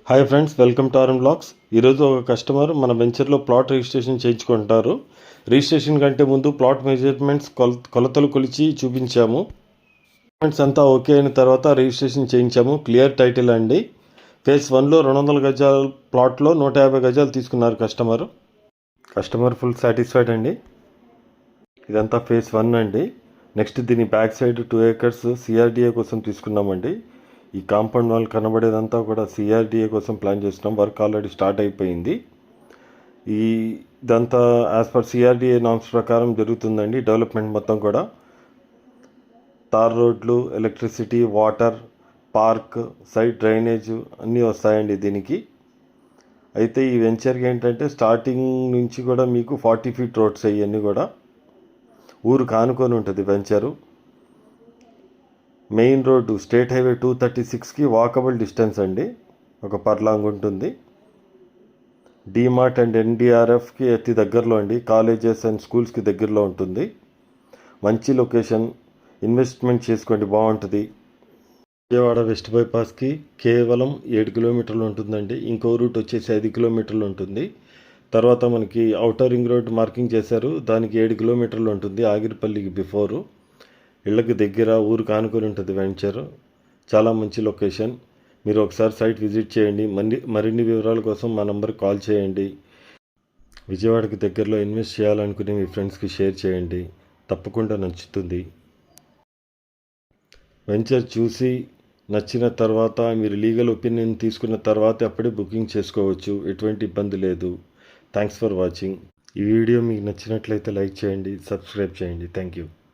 Hi friends, welcome to RN blogs. ఈరోజు ఒక customer మన వెంచర్లో ప్లాట్ రిజిస్ట్రేషన్ చేయించుకుంటారు. రిజిస్ట్రేషన్ కంటే ముందు ప్లాట్ మెజర్మెంట్స్ కొలతలు కొలిచి చూపించాము. మెజర్మెంట్స్ అంతా ఓకే అయిన తర్వాత రిజిస్ట్రేషన్ చేయించాము. క్లియర్ టైటిల్ అండి. ఫేజ్ 1లో 200 గజాల ప్లాట్లో 150 గజాలు తీసుకున్నారు కస్టమర్ ఫుల్ సాటిస్ఫైడ్ అండి. ఇదంతా ఫేజ్ 1 అండి. నెక్స్ట్ దీని బ్యాక్ సైడ్ 2 acres సిఆర్డిఏ కోసం తీసుకున్నామండి. ఈ కాంపౌండ్ వాల్ కనబడేదంతా కూడా సిఆర్డిఏ కోసం ప్లాన్ చేస్తున్నాం. వర్క్ ఆల్రెడీ స్టార్ట్ అయిపోయింది. ఇదంతా యాజ్ పర్ సిఆర్డిఏ నామ్స్ ప్రకారం జరుగుతుందండి. డెవలప్మెంట్ మొత్తం కూడా తార్ రోడ్లు, electricity, water, park, side drainage అన్నీ వస్తాయండి దీనికి. అయితే ఈ వెంచర్కి ఏంటంటే స్టార్టింగ్ నుంచి కూడా మీకు 40 feet రోడ్స్ ఇవన్నీ కూడా ఊరు కానుకొని ఉంటుంది venture. Main road state highway 236కి వాకబుల్ డిస్టెన్స్ అండి. ఒక పర్లాంగ్ ఉంటుంది. డీమార్ట్ అండ్ ఎన్డీఆర్ఎఫ్కి అతి దగ్గరలో అండి. కాలేజెస్ అండ్ స్కూల్స్కి దగ్గరలో ఉంటుంది. మంచి లొకేషన్, ఇన్వెస్ట్మెంట్ చేసుకోండి, బాగుంటుంది. విజయవాడ వెస్ట్ బైపాస్కి కేవలం 7 kilometers ఉంటుందండి. ఇంకో రూట్ వచ్చేసి 5 kilometers ఉంటుంది. తర్వాత మనకి ఔటర్ రింగ్ రోడ్ మార్కింగ్ చేశారు, దానికి 7 kilometers ఉంటుంది. ఆగిరిపల్లికి బిఫోరు, ఇళ్ళకి దగ్గర, ఊరు కానుకొని ఉంటుంది వెంచర్. చాలా మంచి లొకేషన్. మీరు ఒకసారి సైట్ విజిట్ చేయండి. మరిన్ని వివరాల కోసం మా నంబర్కి కాల్ చేయండి. విజయవాడకి దగ్గరలో ఇన్వెస్ట్ చేయాలనుకునే మీ ఫ్రెండ్స్కి షేర్ చేయండి. తప్పకుండా నచ్చుతుంది. వెంచర్ చూసి నచ్చిన తర్వాత మీరు లీగల్ ఒపీనియన్ తీసుకున్న తర్వాత అప్పుడే బుకింగ్ చేసుకోవచ్చు. ఎటువంటి ఇబ్బంది లేదు. Thanks for watching. ఈ వీడియో మీకు నచ్చినట్లయితే లైక్ చేయండి, సబ్స్క్రైబ్ చేయండి. Thank you.